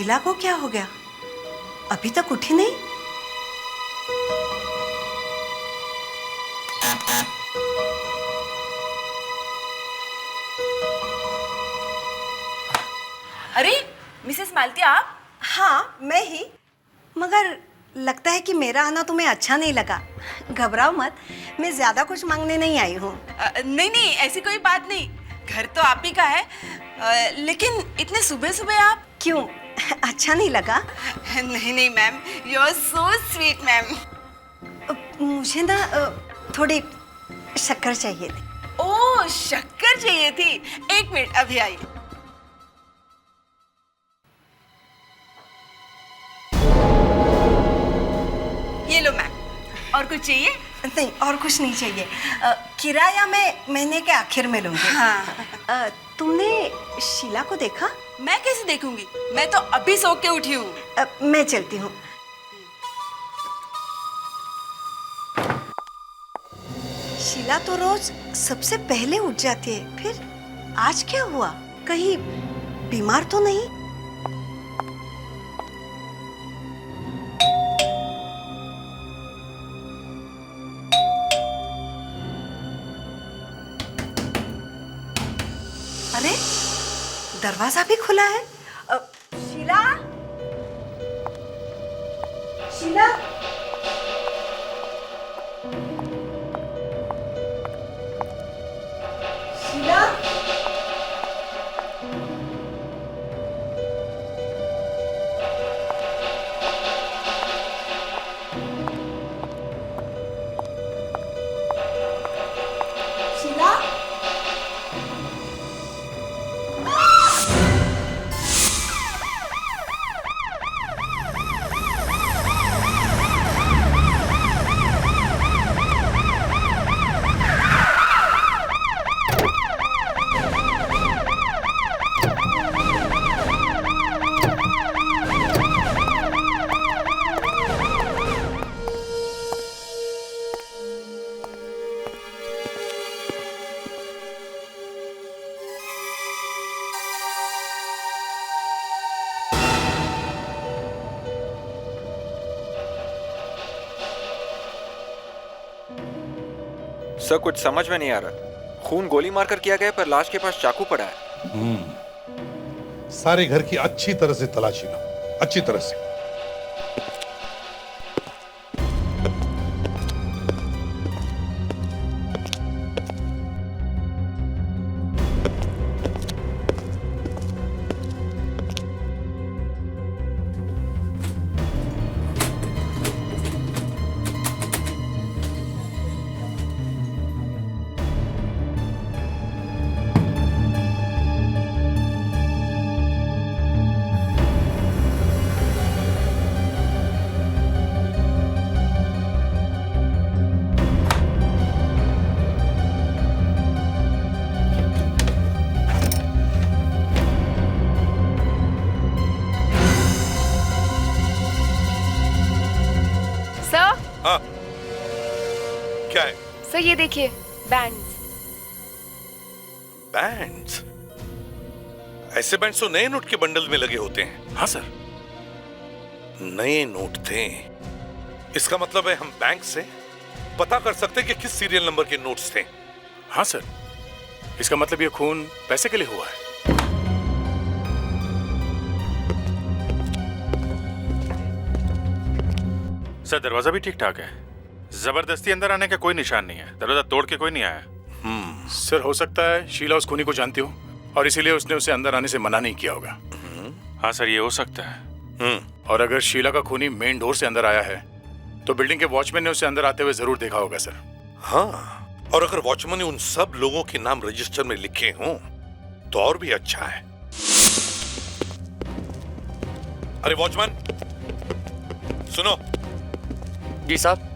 शीला को क्या हो गया? अभी तक उठी नहीं। अरे मिसेस मालती, आप? हाँ, मैं ही। मगर लगता है कि मेरा आना तुम्हें अच्छा नहीं लगा। घबराओ मत, मैं ज्यादा कुछ मांगने नहीं आई हूँ। नहीं नहीं, ऐसी कोई बात नहीं। घर तो आप ही का है। लेकिन इतने सुबह सुबह आप? क्यों, अच्छा नहीं लगा? नहीं नहीं ma'am, you are so sweet ma'am. मुझे ना थोड़ी शक्कर चाहिए थी। ओह, शक्कर चाहिए थी। एक मिनट, अभी आई। ये लो मैम। और कुछ चाहिए? नहीं, और कुछ नहीं चाहिए। किराया मैं महीने के आखिर में लूंगी। हाँ। तुमने शीला को देखा? मैं कैसे देखूंगी? मैं तो अभी सो के उठी हूँ। मैं चलती हूँ। शीला तो रोज सबसे पहले उठ जाती है, फिर आज क्या हुआ? कहीं बीमार तो नहीं? अरे, दरवाजा भी खुला है। शीला, शीला, शीला। शीला। सर, कुछ समझ में नहीं आ रहा। खून गोली मारकर किया गया, पर लाश के पास चाकू पड़ा है। सारे घर की अच्छी तरह से तलाशी लो, अच्छी तरह से। हाँ, क्या है? सर ये देखिए, बैंड्स। बैंड्स? ऐसे बैंड्स तो नए नोट के बंडल में लगे होते हैं। हाँ सर, नए नोट थे। इसका मतलब है हम बैंक से पता कर सकते हैं कि किस सीरियल नंबर के नोट्स थे। हाँ सर, इसका मतलब ये खून पैसे के लिए हुआ है। सर, दरवाजा भी ठीक ठाक है। जबरदस्ती अंदर आने का कोई निशान नहीं है। दरवाजा तोड़ के कोई नहीं आया। सर, हो सकता है शीला उस खूनी को जानती हो और इसीलिए उसने उसे अंदर आने से मना नहीं किया होगा। हाँ सर, ये हो सकता है। और अगर शीला का खूनी मेन डोर से अंदर आया है तो बिल्डिंग के वॉचमैन ने उसे अंदर आते हुए जरूर देखा होगा सर। हाँ, और अगर वॉचमैन ने उन सब लोगों के नाम रजिस्टर में लिखे हों तो और भी अच्छा है। अरे वॉचमैन, सुनो। जी साहब।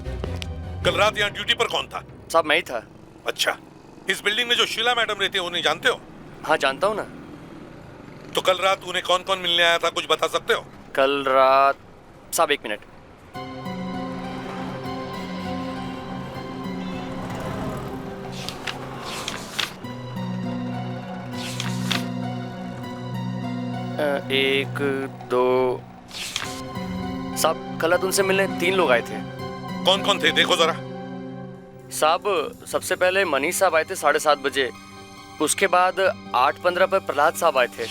कल रात यहाँ ड्यूटी पर कौन था? साहब मैं ही था। अच्छा, इस बिल्डिंग में जो शीला मैडम रहती है उन्हें जानते हो? हाँ जानता हूँ ना। तो कल रात उन्हें कौन कौन मिलने आया था, कुछ बता सकते हो? कल रात साहब, एक मिनट। एक दो साहब, कल रात उनसे मिलने 3 लोग आए थे। कौन कौन थे देखो जरा। साहब, सबसे पहले मनीष साहब आए थे 7:30 बजे। उसके बाद 8:15 पर प्रहलाद साहब आए थे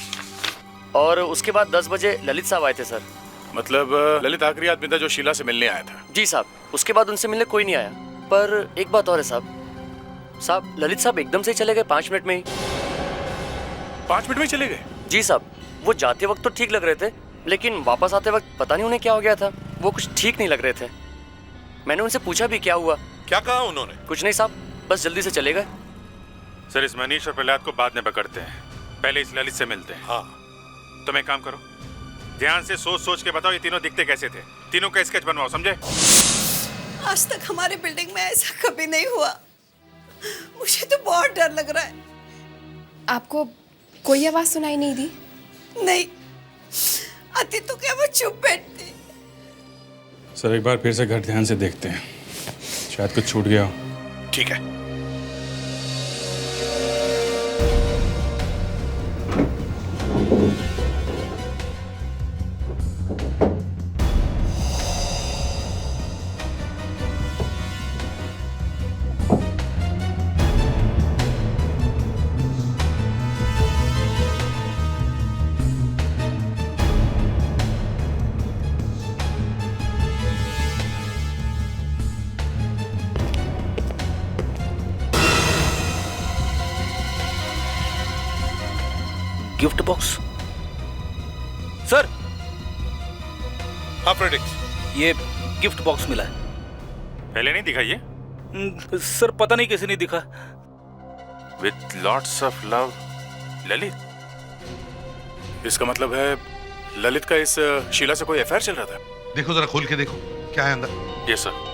और उसके बाद 10 बजे ललित साहब आए थे सर। मतलब ललित आखिरी आदमी था जो शीला से मिलने आया था। जी साहब, उसके बाद उनसे मिलने कोई नहीं आया। पर एक बात और है साहब, ललित साहब एकदम से ही चले गए 5 मिनट में ही। 5 मिनट में ही चले गए? जी साहब, वो जाते वक्त तो ठीक लग रहे थे, लेकिन वापस आते वक्त पता नहीं उन्हें क्या हो गया था। वो कुछ ठीक नहीं लग रहे थे। मैंने उनसे पूछा भी क्या हुआ। क्या कहा उन्होंने? कुछ नहीं साहब, बस जल्दी से चले गए। सर, इस मनीष और प्रहलाद को बाद में पकड़ते हैं, पहले इस ललित से मिलते हैं। हाँ। तुम एक काम करो, ध्यान से सोच सोच के बताओ ये तीनों दिखते कैसे थे। तीनों का स्केच बनवाओ, समझे? आज तक हमारे बिल्डिंग में ऐसा कभी नहीं हुआ। मुझे तो बहुत डर लग रहा है। आपको कोई आवाज सुनाई नहीं दी? नहीं आती तो क्या वो चुप बैठती। सर, एक बार फिर से घर ध्यान से देखते हैं, शायद कुछ छूट गया हो। ठीक है। Gift box sir. हाँ फ्रेडिक्स, ये गिफ्ट बॉक्स मिला है। पहले नहीं दिखा ये? सर पता नहीं कैसे नहीं दिखा। With lots of love, Lalit. इसका मतलब है ललित का इस शीला से कोई अफेयर चल रहा था। देखो जरा, खोल के देखो क्या है अंदर। Yes sir.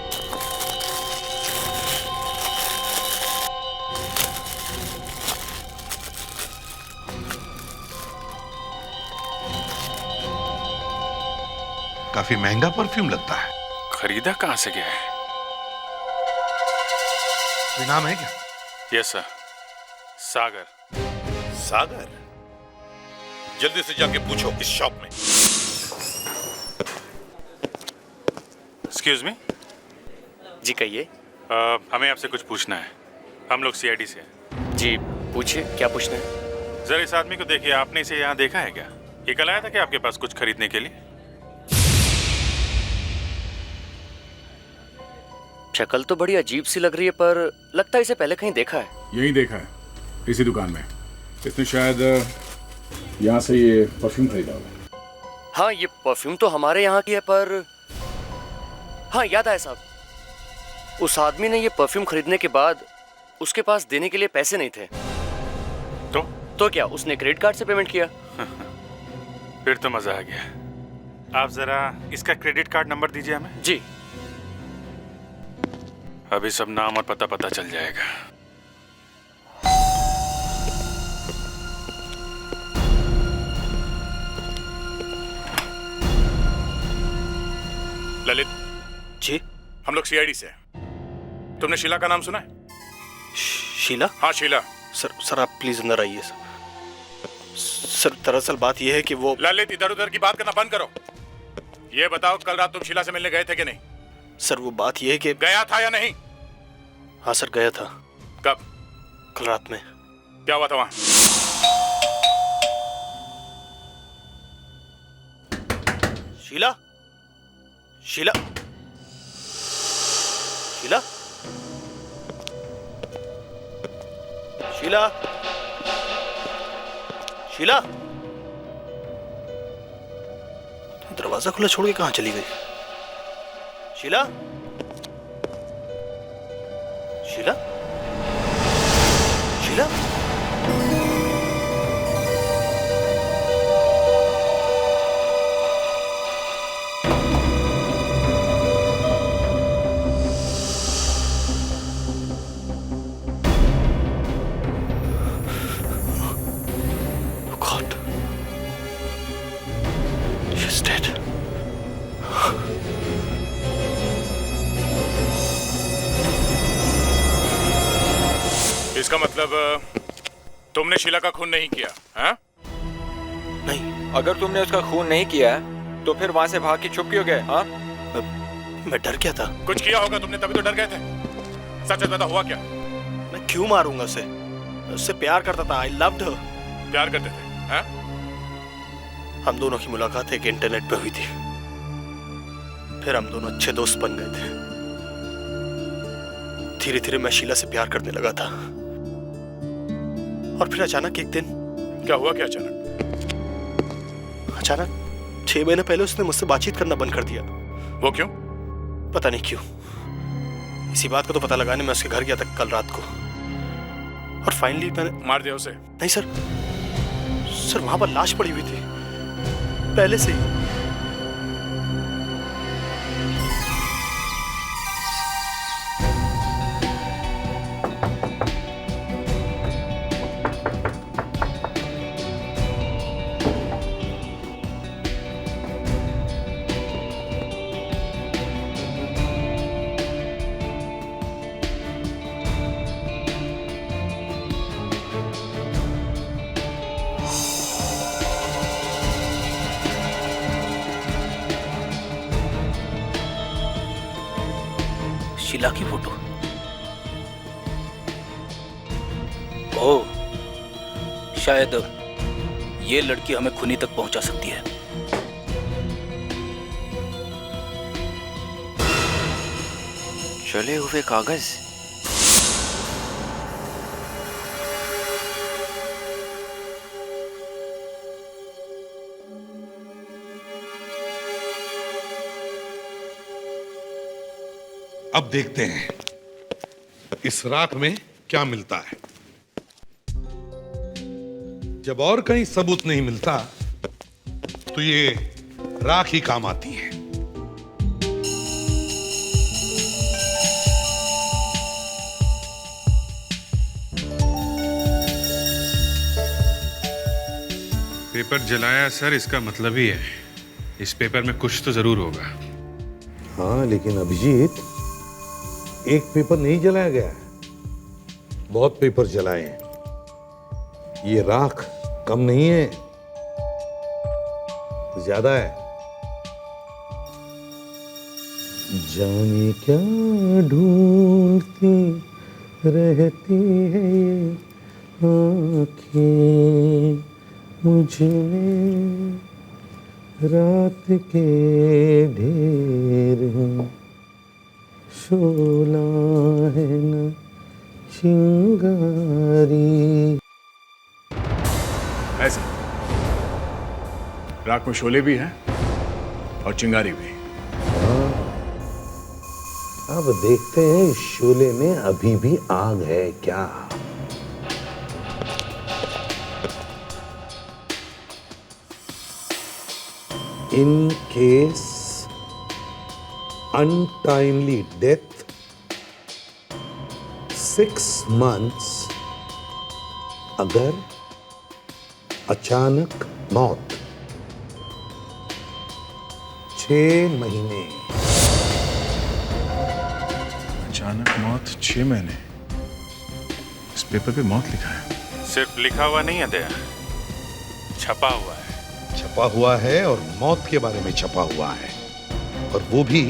काफी महंगा परफ्यूम लगता है। खरीदा कहाँ से गया है? कोई नाम है क्या? यस सर, सागर। सागर? जल्दी से जाके पूछो इस शॉप में। Excuse me. जी कहिए। हमें आपसे कुछ पूछना है। हम लोग सीआईडी से हैं। जी पूछिए, क्या पूछना है? जरा इस आदमी को देखिए, आपने इसे यहाँ देखा है क्या? ये कल आया था क्या आपके पास कुछ खरीदने के लिए? शक्ल तो बड़ी अजीब सी लग रही है, पर लगता है इसे पहले कहीं देखा है। यही देखा है, इसी दुकान में। इसने शायद यहाँ से ये परफ्यूम खरीदा होगा। हाँ, ये परफ्यूम तो हमारे यहाँ की है, पर हाँ याद आया साहब, उस आदमी ने ये परफ्यूम खरीदने के बाद उसके पास देने के लिए पैसे नहीं थे। तो क्या उसने क्रेडिट कार्ड से पेमेंट किया? फिर तो मजा आ गया। आप जरा इसका क्रेडिट कार्ड नंबर दीजिए हमें। जी। अभी सब नाम और पता चल जाएगा। ललित जी। हम लोग सीआईडी से हैं। तुमने शीला का नाम सुना है? शीला? हाँ शीला। सर आप प्लीज अंदर आइए। सर दरअसल बात यह है कि वो। ललित, इधर उधर की बात करना बंद करो। ये बताओ, कल रात तुम शीला से मिलने गए थे कि नहीं? सर वो बात यह है कि। गया था या नहीं? हाँ सर गया था। कब? कल रात में। क्या हुआ था वहां? शीला? शीला? शीला? शीला? शीला? दरवाजा खुला छोड़ के कहां चली गई? Sheila? Sheila? Sheila? God. She's dead. इसका मतलब तुमने शीला का खून नहीं किया, हाँ? नहीं अगर तुमने उसका खून नहीं किया है तो फिर वहां से भाग के छुप क्यों गए? हाँ, मैं डर गया था। कुछ किया होगा तुमने, तभी तो डर गए थे। सच बता, हुआ क्या? मैं क्यों मारूंगा उसे? उससे प्यार करता था। I loved her. प्यार करते थे? हाँ? हम दोनों की मुलाकात एक इंटरनेट पे हुई थी, फिर हम दोनों अच्छे दोस्त बन गए थे। धीरे धीरे मैं शीला से प्यार करने लगा था, और फिर अचानक एक दिन। क्या हुआ क्या अचानक? अचानक 6 महीने पहले उसने मुझसे बातचीत करना बंद कर दिया। वो क्यों? पता नहीं क्यों। इसी बात का तो पता लगाने मैं उसके घर गया था कल रात को, और फाइनली मैंने। मार दिया उसे? नहीं सर, सर वहां पर लाश पड़ी हुई थी पहले से ही। शीला की फोटो। ओह, शायद ये लड़की हमें खूनी तक पहुंचा सकती है। चले हुए कागज। अब देखते हैं इस राख में क्या मिलता है। जब और कहीं सबूत नहीं मिलता तो ये राख ही काम आती है। पेपर जलाया सर, इसका मतलब ही है इस पेपर में कुछ तो जरूर होगा। हाँ, लेकिन अभिजीत, एक पेपर नहीं जलाया गया है, बहुत पेपर जलाए हैं। ये राख कम नहीं है, ज्यादा है। जाने क्या ढूंढती रहती है ये आँखें मुझमें, रात के ढेर हैं, शोला है न चिंगारी। ऐसा राख में शोले भी हैं और चिंगारी भी। अब देखते हैं इस शोले में अभी भी आग है क्या। In case untimely death, 6 months, अगर अचानक मौत 6 महीने। अचानक मौत 6 महीने। इस पेपर पे मौत लिखा है। सिर्फ लिखा हुआ नहीं है दया, छपा हुआ है। छपा हुआ है और मौत के बारे में छपा हुआ है, और वो भी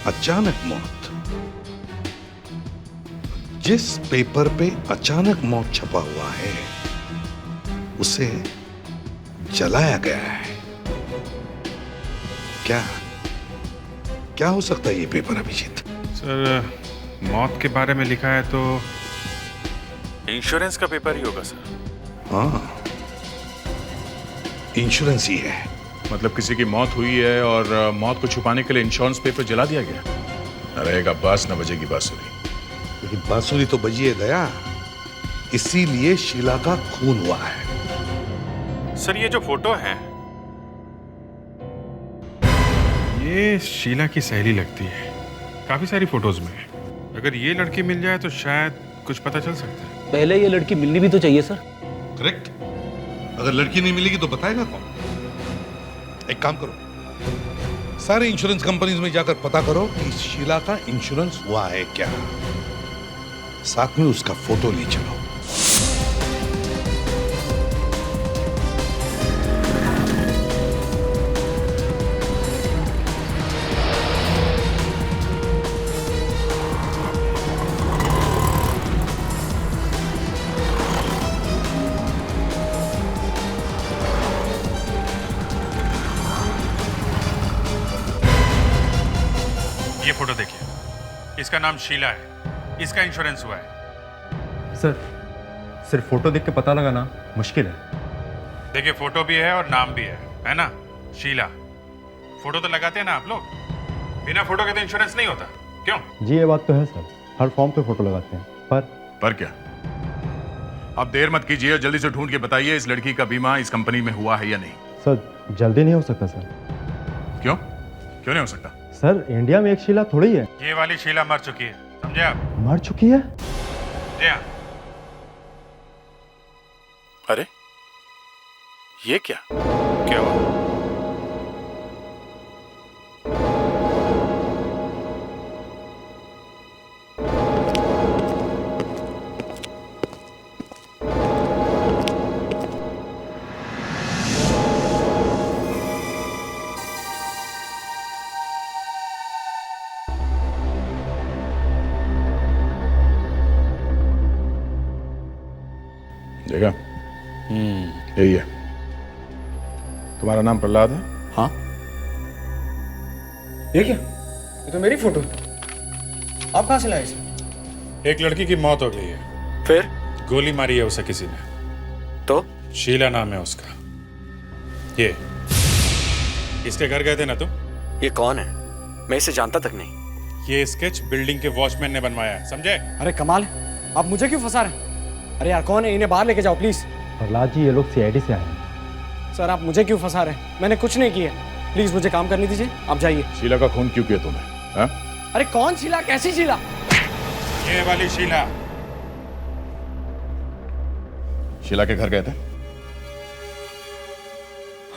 अचानक मौत। जिस पेपर पे अचानक मौत छपा हुआ है उसे जलाया गया है। क्या क्या हो सकता है ये पेपर अभिजीत? सर, मौत के बारे में लिखा है तो इंश्योरेंस का पेपर ही होगा सर। हाँ, इंश्योरेंस ही है। मतलब किसी की मौत हुई है और मौत को छुपाने के लिए इंश्योरेंस पेपर जला दिया गया। न रहेगा बांस न बजेगी बांसुरी। लेकिन बांसुरी तो बजी है दया, इसीलिए शीला का खून हुआ है। सर, ये जो फोटो है, ये शीला की सहेली लगती है। काफी सारी फोटोज में है। अगर ये लड़की मिल जाए तो शायद कुछ पता चल सकता है। पहले ये लड़की मिलनी भी तो चाहिए सर। करेक्ट। अगर लड़की नहीं मिलेगी तो बताएगा कौन? एक काम करो, सारे इंश्योरेंस कंपनीज में जाकर पता करो कि शीला का इंश्योरेंस हुआ है क्या। साथ में उसका फोटो ले चलो। ये फोटो देखिए, इसका नाम शीला है, इसका इंश्योरेंस हुआ है। सर सिर्फ फोटो देख के पता लगाना मुश्किल है। देखिए फोटो भी है और नाम भी है ना? शीला। फोटो तो लगाते हैं ना आप लोग? बिना फोटो के तो इंश्योरेंस नहीं होता, क्यों? जी ये बात तो है सर, हर फॉर्म पे फोटो लगाते हैं, पर क्या? अब देर मत कीजिए और जल्दी से ढूंढ के बताइए इस लड़की का बीमा इस कंपनी में हुआ है या नहीं। सर जल्दी नहीं हो सकता सर। क्यों क्यों नहीं हो सकता? सर इंडिया में एक शीला थोड़ी है। ये वाली शीला मर चुकी है, समझे आप? मर चुकी है? जी हाँ। अरे ये क्या क्या हुआ? देखा? यही है। तुम्हारा नाम प्रहलाद है? हाँ। ये क्या? ये तो मेरी फोटो। आप कहाँ से लाए इसे? एक लड़की की मौत हो गई है। फिर? गोली मारी है उसे किसी ने। तो? शीला नाम है उसका। ये इसके घर गए थे ना तुम? ये कौन है? मैं इसे जानता तक नहीं। ये स्केच बिल्डिंग के वॉचमैन ने बनवाया है, समझे? अरे कमाल है, आप मुझे क्यों फंसा रहे हैं? अरे यार कौन है? इन्हें बाहर लेके जाओ प्लीज। प्रहलाद जी ये लोग सीआईडी से आए हैं। सर आप मुझे क्यों फंसा रहे हैं? मैंने कुछ नहीं किया। प्लीज मुझे काम करने दीजिए, आप जाइए। शीला का खून क्यों किया तुमने? हाँ? अरे कौन शीला? कैसी शीला? ये वाली शीला। शीला के घर गए थे?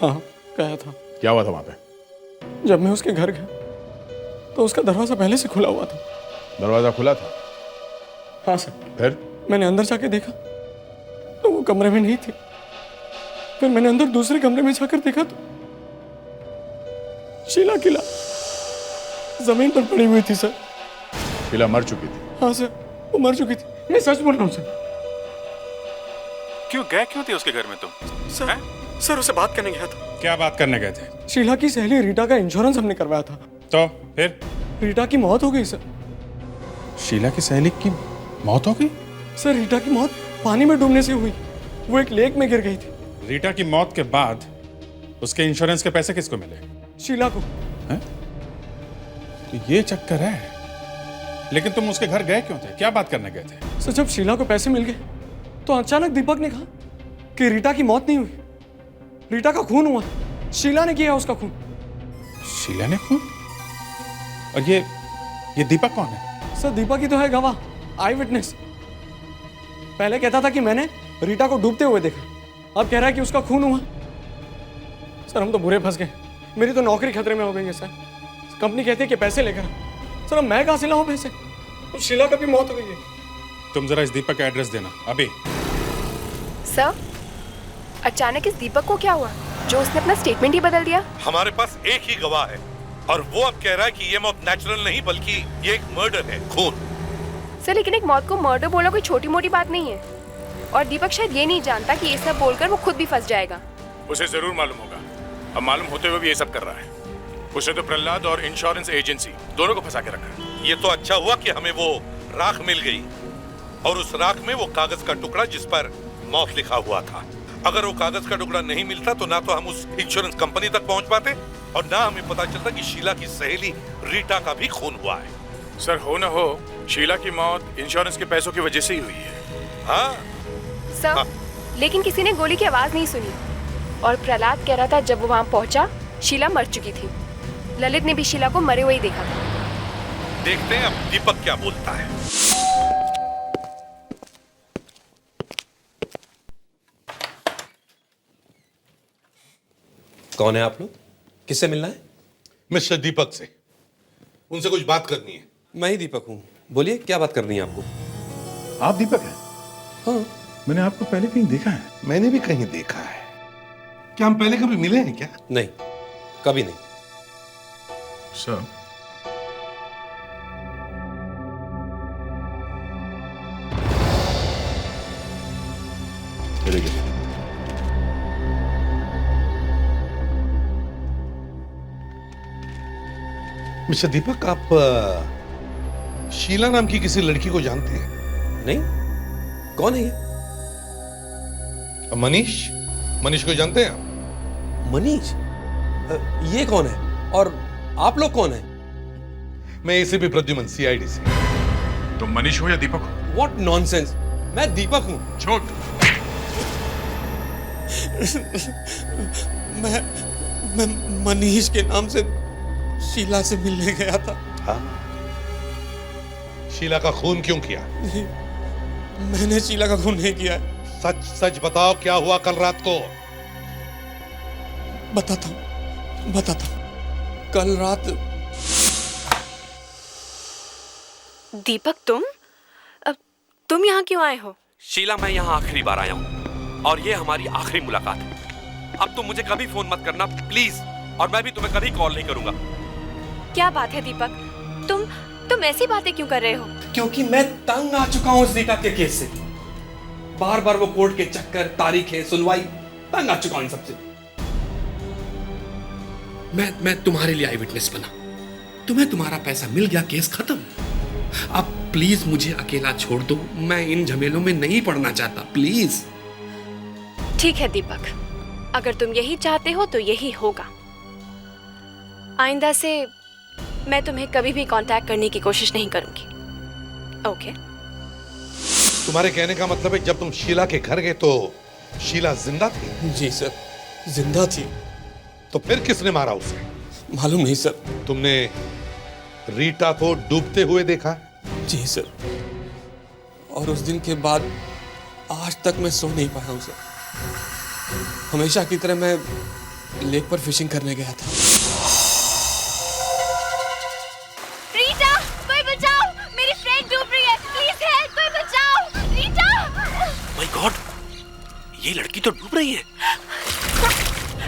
हाँ गया था। क्या हुआ था वहां पे? जब मैं उसके घर गया तो उसका दरवाजा पहले से खुला हुआ था। दरवाजा खुला था? हाँ सर। फिर? मैंने अंदर जाके देखा तो वो कमरे में नहीं थी। फिर मैंने अंदर दूसरे कमरे में जाकर देखा तो शीला किला जमीन पर पड़ी हुई थी सर। शीला मर चुकी थी? हाँ सर, वो मर चुकी थी। मैं सच बोल रहा हूँ सर। क्यों गए क्यों थे उसके घर में तुम? सर सर उससे बात करने गया था। क्या बात करने गए थे? शीला की सहेली रीटा का इंश्योरेंस हमने करवाया था। तो फिर? रीटा की मौत हो गई सर। शीला की सहेली की मौत हो गई? सर रीटा की मौत पानी में डूबने से हुई। वो एक लेक में गिर गई थी। रीटा की मौत के बाद उसके इंश्योरेंस के पैसे किसको मिले? शीला को। हैं? तो ये चक्कर है। लेकिन तुम उसके घर गए क्यों थे? क्या बात करने गए थे? सर जब शीला को पैसे मिल गए तो अचानक दीपक ने कहा कि रीटा की मौत नहीं हुई, रीटा का खून हुआ। शीला ने किया उसका खून। शीला ने खून? और ये दीपक कौन है? सर दीपक ही तो है गवाह, आई विटनेस। पहले कहता था कि मैंने रीटा को डूबते हुए देखा, अब कह रहा है कि उसका खून हुआ। सर हम तो बुरे फंस गए। मेरी तो नौकरी खतरे में हो गई है सर। कंपनी कहती है कि पैसे लेकर आ। सर अब मैं कहाँ से लाऊं पैसे? तो शीला का भी मौत हो गई है। तुम जरा इस दीपक का एड्रेस देना अभी। सर अचानक इस दीपक को क्या हुआ जो उसने अपना स्टेटमेंट ही बदल दिया? हमारे पास एक ही गवाह है और वो अब कह रहा है कि ये मौत नेचुरल नहीं बल्कि ये एक मर्डर है, खून। सर लेकिन एक मौत को मर्डर बोलना कोई छोटी मोटी बात नहीं है। और दीपक शायद ये नहीं जानता कि ये सब बोलकर वो खुद भी फंस जाएगा। उसे जरूर मालूम होगा। अब मालूम होते हुए भी ये सब कर रहा है। उसे तो प्रहलाद और इंश्योरेंस एजेंसी दोनों को फंसा के रखा। ये तो अच्छा हुआ कि हमें वो राख मिल गई और उस राख में वो कागज का टुकड़ा जिस पर मौत लिखा हुआ था। अगर वो कागज का टुकड़ा नहीं मिलता तो ना तो हम उस इंश्योरेंस कंपनी तक पहुंच पाते और ना हमें पता चलता कि शीला की सहेली रीटा का भी खून हुआ है। सर हो ना हो शीला की मौत इंश्योरेंस के पैसों की वजह से ही हुई है। हाँ सर लेकिन किसी ने गोली की आवाज नहीं सुनी और प्रहलाद कह रहा था जब वो वहां पहुंचा शीला मर चुकी थी। ललित ने भी शीला को मरे हुए ही देखा था। देखते हैं अब दीपक क्या बोलता है। कौन है आप लोग? किससे मिलना है? मिस्टर दीपक से। उनसे कुछ बात करनी है। मैं ही दीपक हूँ, बोलिए क्या बात करनी है आपको? आप दीपक हैं? हाँ। मैंने आपको पहले कहीं देखा है। मैंने भी कहीं देखा है। क्या हम पहले कभी मिले हैं क्या? नहीं, कभी नहीं। सर मिस्टर दीपक, आप शीला नाम की किसी लड़की को जानते हैं? नहीं, कौन है ये? मनीष को जानते हैं आप? मनीष? ये कौन है? और आप लोग कौन है? मैं एसीपी प्रद्युमन, सीआईडी से। तुम मनीष हो या दीपक हो? What nonsense! मैं दीपक हूं। छोट। मैं मनीष के नाम से शीला से मिलने गया था। हाँ? शीला का खून क्यों किया? मैंने शीला का खून नहीं किया। सच सच बताओ, क्या हुआ कल रात को? बताता हूं। कल रात दीपक, तुम यहाँ क्यों आए हो? शीला, मैं यहाँ आखिरी बार आया हूँ और ये हमारी आखिरी मुलाकात है। अब तुम मुझे कभी फोन मत करना प्लीज, और मैं भी तुम्हें कभी कॉल नहीं करूंगा। क्या बात है दीपक, तुम ऐसी बातें क्यों कर रहे हो? क्योंकि मैं तंग आ चुका हूं इस रीटा के केस से। बार बार वो कोर्ट के चक्कर, तारीखें, सुनवाई, तंग आ चुका हूं इन सबसे। मैं तुम्हारे लिए आई विटनेस बना, तुम्हें तुम्हारा पैसा मिल गया, केस खत्म। अब प्लीज मुझे अकेला छोड़ दो, मैं इन झमेलों में नहीं पड़ना चाहता, प्लीज। ठीक है दीपक, अगर तुम यही चाहते हो तो यही होगा। आइंदा से मैं तुम्हें कभी भी कांटेक्ट करने की कोशिश नहीं करूंगी। ओके? तुम्हारे कहने का मतलब है जब तुम शीला के घर गए तो शीला जिंदा थी? जी सर, जिंदा थी। तो फिर किसने मारा उसे? मालूम नहीं सर। तुमने रीटा को डूबते हुए देखा? जी सर, और उस दिन के बाद आज तक मैं सो नहीं पाया हूं सर। हमेशा की तरह मैं लेक पर फिशिंग करने गया था। रीटा, कोई बचाओ, मेरी फ्रेंड डूब रही है, प्लीज हेल्प, कोई बचाओ, रीटा। माय गॉड, ये लड़की तो डूब रही है।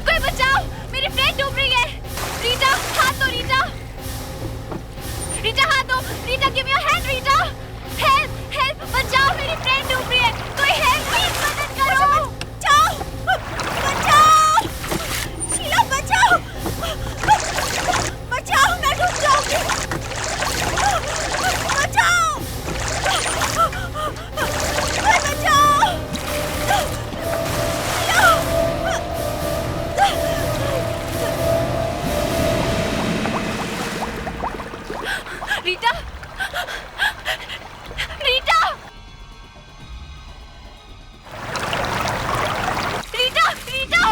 कोई बचाओ, मेरी फ्रेंड डूब रही है। रीटा, हाथ दो रीटा। रीटा, हाथ दो। Rita, give your hand Rita. Help, help, बचाओ, मेरी फ्रेंड डूब रही है। कोई हेल्प, प्लीज मदद करो। बचाओ, बचाओ, शीला बचाओ, बचाओ, मैं डूब जाऊंगी। बचाओ, बचाओ, रीटा, रीटा, रीटा, रीटा।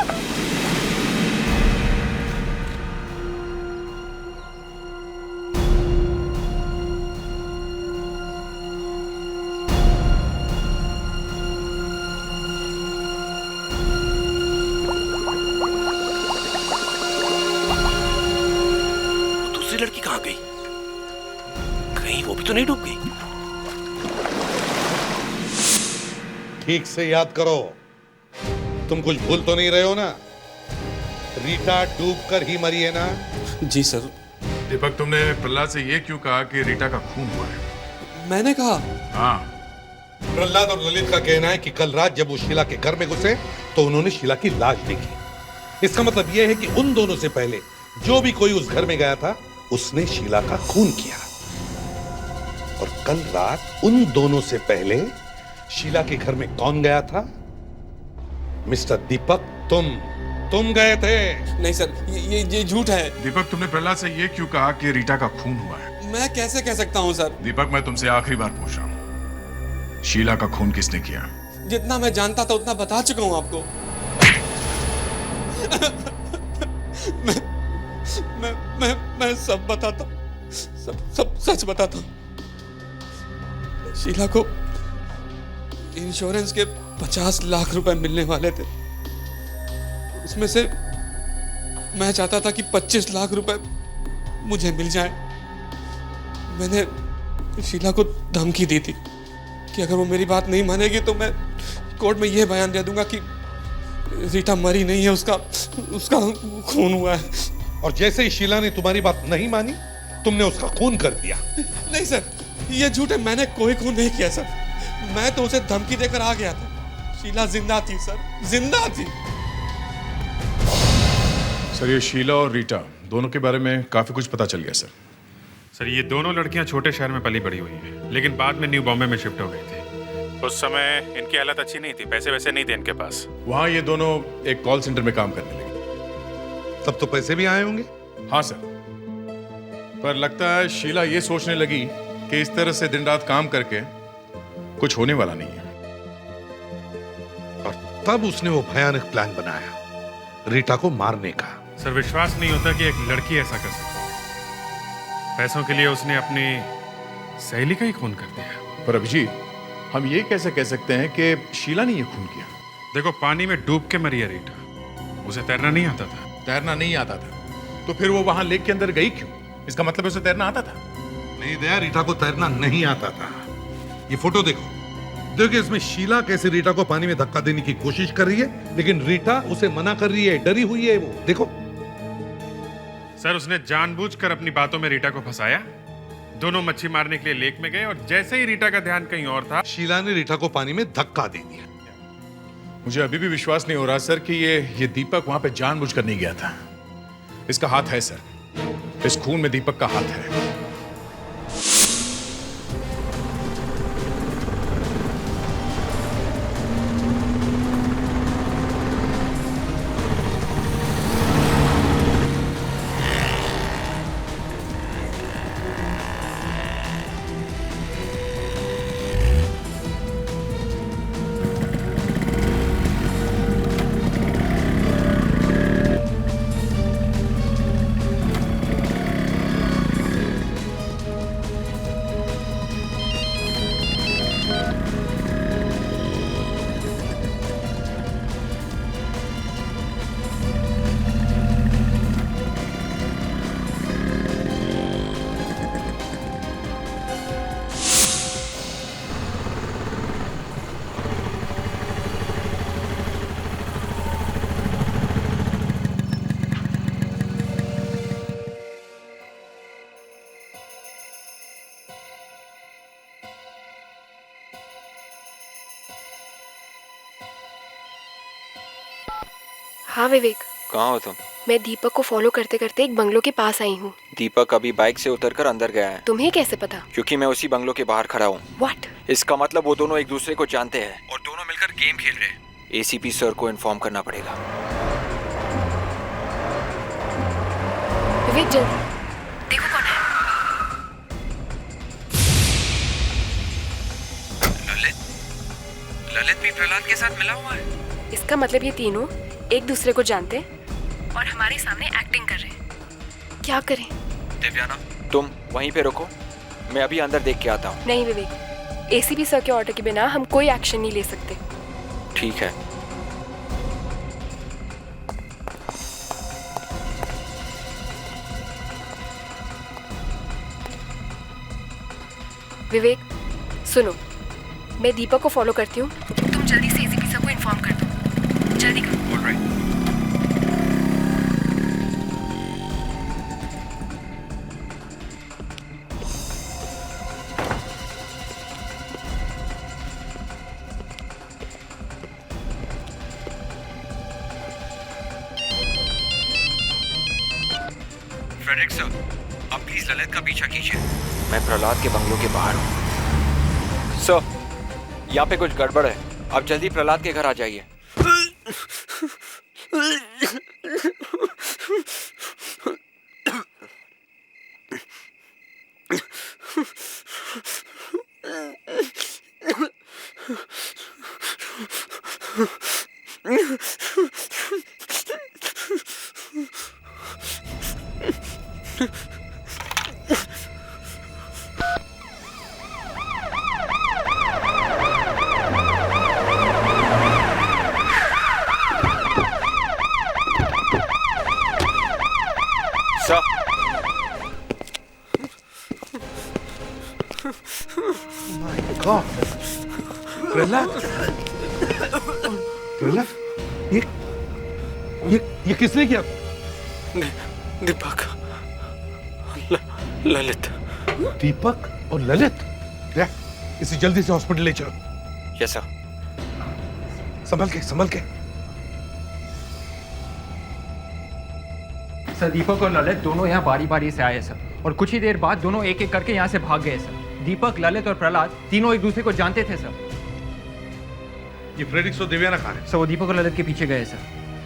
दूसरी लड़की कहाँ गई? कहीं वो भी तो नहीं डूब गई? ठीक से याद करो, तुम कुछ भूल तो नहीं रहे हो ना? रीटा डूबकर ही मरी है ना? जी सर। दीपक, तुमने प्रहलाद से ये क्यों कहा कि रीटा का खून हुआ है? मैंने कहा। हाँ। प्रहलाद और ललित का कहना है कि कल रात जब वो शीला के घर में घुसे तो उन्होंने शीला की लाश देखी। इसका मतलब यह है कि उन दोनों से पहले जो भी कोई उस घर में गया था उसने शीला का खून किया। और कल रात उन दोनों से पहले शीला के घर में कौन गया था? मिस्टर दीपक, तुम गए थे। नहीं सर, ये झूठ है। दीपक, तुमने प्रहलाद से ये क्यों कहा कि रीटा का खून हुआ है? मैं कैसे कह सकता हूँ सर? दीपक, मैं तुमसे आखिरी बार पूछ रहा हूँ, शीला का खून किसने किया? जितना मैं जानता था उतना बता चुका हूँ आपको। मैं सब बताता हूँ, सब सच बताता हूँ। शीला को इंश्योरेंस के 50 लाख रुपए मिलने वाले थे। उसमें से मैं चाहता था कि 25 लाख रुपए मुझे मिल जाए। मैंने शीला को धमकी दी थी कि अगर वो मेरी बात नहीं मानेगी तो मैं कोर्ट में यह बयान दे दूंगा कि रीटा मरी नहीं है, उसका खून हुआ है। और जैसे ही शीला ने तुम्हारी बात नहीं मानी, तुमने उसका खून कर दिया। नहीं सर, ये झूठ है। मैंने कोई खून नहीं किया सर। मैं तो उसे धमकी देकर आ गया था। शीला जिंदा थी सर, जिंदा थी। सर, ये शीला और रीटा दोनों के बारे में काफी कुछ पता चल गया सर। सर ये दोनों लड़कियां छोटे शहर में पली बड़ी हुई हैं, लेकिन बाद में न्यू बॉम्बे में शिफ्ट हो गई थी। उस समय इनकी हालत अच्छी नहीं थी, पैसे वैसे नहीं थे इनके पास। वहाँ ये दोनों एक कॉल सेंटर में काम करने लगे। तब तो पैसे भी आए होंगे। हाँ सर, पर लगता है शीला ये सोचने लगी कि इस तरह से दिन रात काम करके कुछ होने वाला नहीं है, और तब उसने वो भयानक प्लान बनाया रीटा को मारने का। सर विश्वास नहीं होता कि एक लड़की ऐसा कर सकती है। पैसों के लिए उसने अपनी सहेली का ही खून कर दिया। पर अभिजीत, हम ये कैसे कह सकते हैं कि शीला ने ये खून किया? देखो पानी में डूब के मरी है रीटा, उसे तैरना नहीं आता था। तैरना नहीं आता था तो फिर वो वहां लेक के अंदर गई क्यों? इसका मतलब उसे तैरना आता था? नहीं दया, रीटा को तैरना नहीं आता था। ये फोटो देखो, देखो इसमें शीला कैसे रीटा को पानी में धक्का देने की कोशिश कर रही है, लेकिन रीटा उसे मना कर रही है, डरी हुई है वो। देखो सर उसने जानबूझकर अपनी बातों में रीटा को फंसाया। दोनों मच्छी मारने के लिए लेक में गए और जैसे ही रीटा का ध्यान कहीं और था, शीला ने रीटा को पानी में धक्का दे दिया। मुझे अभी भी विश्वास नहीं हो रहा सर कि ये दीपक वहां पे जानबूझकर नहीं गया था। इसका हाथ है सर, इस खून में दीपक का हाथ है। हाँ विवेक, कहाँ हो तुम? मैं दीपक को फॉलो करते करते एक बंगलो के पास आई हूँ। दीपक अभी बाइक से उतरकर अंदर गया है। तुम्हें कैसे पता? क्योंकि मैं उसी बंगलो के बाहर खड़ा हूँ। What? इसका मतलब वो दोनों एक दूसरे को जानते हैं और दोनों मिलकर गेम खेल रहे हैं। एसीपी सर को इन्फॉर्म करना पड़ेगा। विवेक जल्दी देखो कौन है। ललित भी प्रहलाद के साथ मिला हुआ है। इसका मतलब ये तीनों एक दूसरे को जानते और हमारे सामने एक्टिंग कर रहे हैं। क्या करें? दिव्याना तुम वहीं पे रुको, मैं अभी अंदर देख के आता हूँ। नहीं विवेक, एसीपी सर के ऑर्डर के बिना हम कोई एक्शन नहीं ले सकते। ठीक है। विवेक सुनो, मैं दीपक को फॉलो करती हूँ, तुम जल्दी से एसीपी सर को इन्फॉर्म कर दो। जल्दी करो। फ्रेडरिक सर, आप प्लीज ललित का पीछा कीजिए। मैं प्रहलाद के बंगलो के बाहर हूँ। सर, यहाँ पे कुछ गड़बड़ है, आप जल्दी प्रहलाद के घर आ जाइए। प्रहलाद, ये किसने किया? दीपक, ललित। दीपक और ललित? इसे जल्दी से हॉस्पिटल ले चलो। Yes sir. संभल के, संभल के। सर दीपक और ललित दोनों यहाँ बारी बारी से आए सर, और कुछ ही देर बाद दोनों एक एक करके यहाँ से भाग गए सर। दीपक, ललित और प्रहलाद तीनों एक दूसरे को जानते थे सर। ये फ्रेडिक्स और देवयाना कहाँ है? सर वो दीपक और ललित के पीछे गए सर।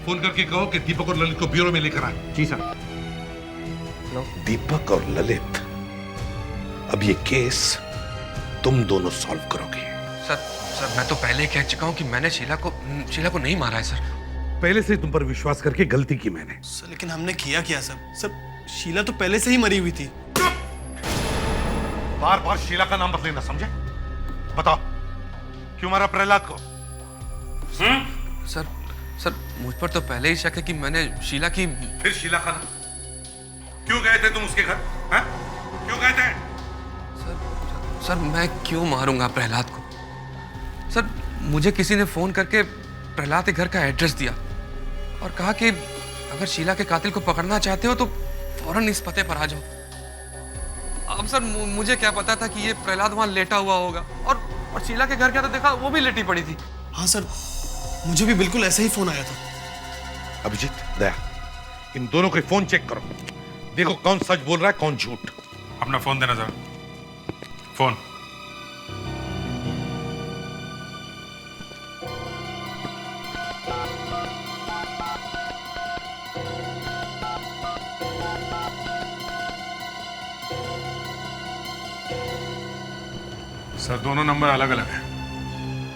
फोन करके कहो कि दीपक और ललित को ब्यूरो में लेकर आए। जी सर। दीपक और ललित, अब ये केस तुम दोनों सॉल्व करोगे। सर मैं तो पहले कह चुका हूँ कि मैंने शीला को नहीं मारा है सर। पहले से तुम पर विश्वास करके गलती की मैंने। सर लेकिन हमने किया क्या सर? शीला तो पहले से ही मरी हुई थी। बार बार शीला का नाम मत लेना, समझे? बताओ क्यों मारा प्रहलाद को? सर मुझ पर तो पहले ही शक है कि मैंने शीला की। फिर शीला का नाम क्यों गए थे तुम उसके घर? हैं? क्यों गए थे? सर मैं क्यों मारूंगा प्रहलाद को? सर मुझे किसी ने फोन करके प्रहलाद के घर का एड्रेस दिया और कहा कि अगर शीला के कातिल को पकड़ना चाहते हो तो फौरन इस पते पर आ जाओ। अब सर मुझे क्या पता था कि ये प्रहलाद वहां लेटा हुआ होगा, और शीला के घर क्या तो देखा वो भी लेटी पड़ी थी। हाँ सर, मुझे भी बिल्कुल ऐसे ही फोन आया था। अभिजीत, दया, इन दोनों के फोन चेक करो, देखो कौन सच बोल रहा है कौन झूठ। अपना फोन देना जरा। फोन। सर दोनों नंबर अलग अलग हैं,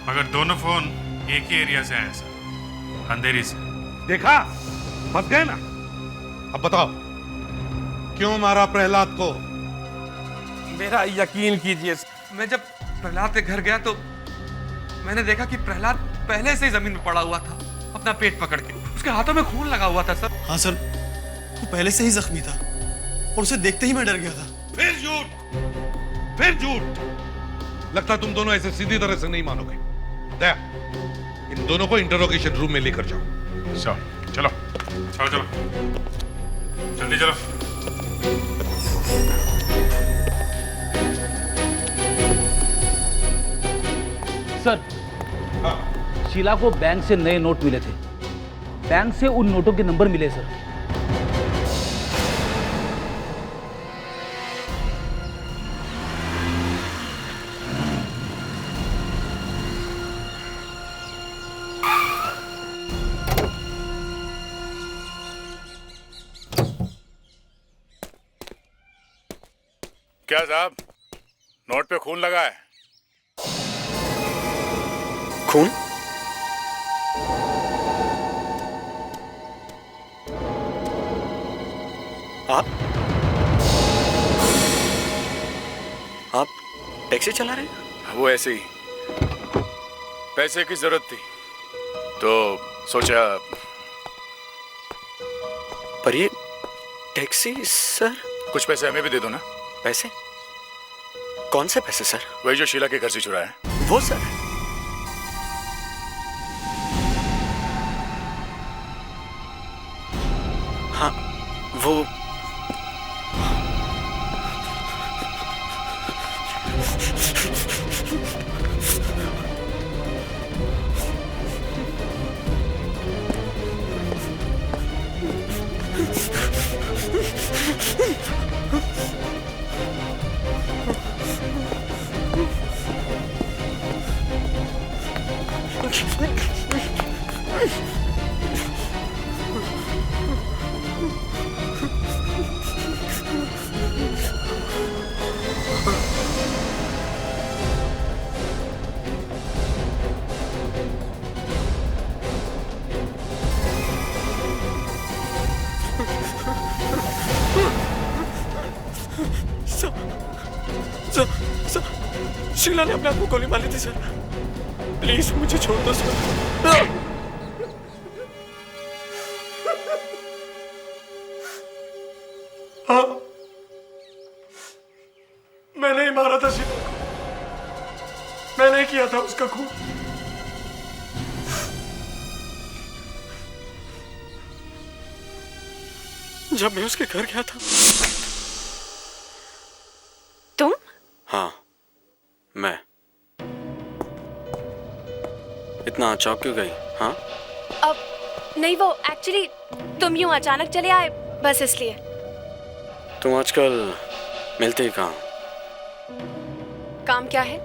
मगर दोनों फोन एक ही एरिया से आए सर, अंधेरी से। देखा, फंस गए ना। अब बताओ क्यों मारा प्रहलाद को? मेरा यकीन कीजिए, मैं जब प्रहलाद के घर गया तो मैंने देखा कि प्रहलाद पहले से ही जमीन में पड़ा हुआ था, अपना पेट पकड़ के। उसके हाथों में खून लगा हुआ था सर। हाँ सर, वो पहले से ही जख्मी था और उसे देखते ही मैं डर गया था। फिर झूठ, फिर झूठ। लगता तुम दोनों ऐसे सीधी तरह से नहीं मानोगे। दया, इन दोनों को इंटरोगेशन रूम में लेकर जाओ। चलो चलो चलो जल्दी चलो। सर, शीला को बैंक से नए नोट मिले थे, बैंक से उन नोटों के नंबर मिले सर। क्या साहब, नोट पे खून लगा है? खून? आप टैक्सी चला रहे हैं? वो ऐसे ही, पैसे की जरूरत थी तो सोचा। पर ये टैक्सी सर? कुछ पैसे हमें भी दे दो ना। पैसे? कौन से पैसे सर? वही जो शीला के घर से चुराए हैं। वो सर? हाँ वो शीला ने अपने आप को गोली मारी थी सर। प्लीज मुझे छोड़ दो सर। हाँ, मैंने ही मारा था शीला को, मैंने ही किया था उसका खून। जब मैं उसके घर गया था। तुम? हाँ, मैं। इतना चौंक क्यों गई? हाँ? अब नहीं, वो एक्चुअली तुम यूं अचानक चले आए, बस इसलिए। तुम आजकल मिलते ही कहाँ? काम क्या है?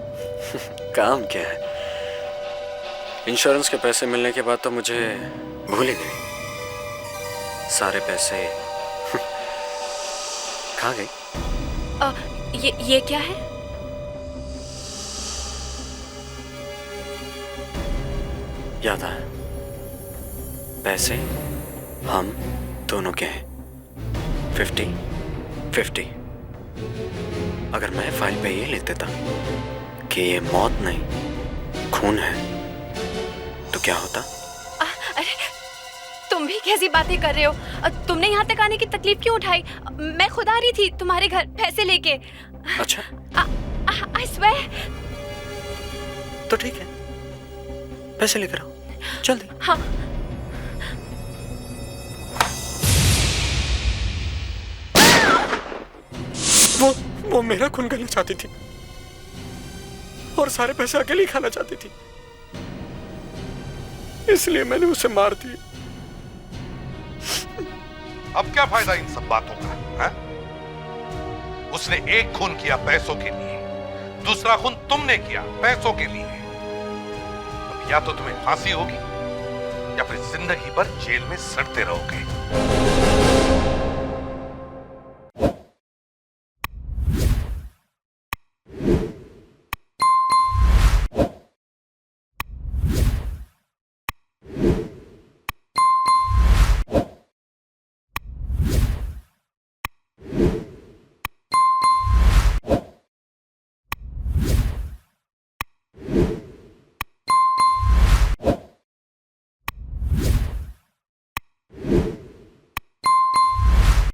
काम क्या है? इंश्योरेंस के पैसे मिलने के बाद तो मुझे भूल ही गई। सारे पैसे कहाँ गए? ये क्या है? याद आया, पैसे हम दोनों के हैं। 50-50। अगर मैं फाइल पे ये लिख देता कि ये मौत नहीं खून है तो क्या होता? अरे तुम भी कैसी बातें कर रहे हो? तुमने यहाँ तक आने की तकलीफ क्यों उठाई? मैं खुद आ रही थी तुम्हारे घर पैसे लेके। अच्छा, I swear। तो ठीक है, पैसे लेकर आओ जल्दी। हाँ। वो मेरा खून करना चाहती थी और सारे पैसे अकेले ही खाना चाहती थी, इसलिए मैंने उसे मार दिया। अब क्या फायदा इन सब बातों का, है? उसने एक खून किया पैसों के लिए, दूसरा खून तुमने किया पैसों के लिए। अब या तो तुम्हें फांसी होगी या फिर जिंदगी भर जेल में सड़ते रहोगे।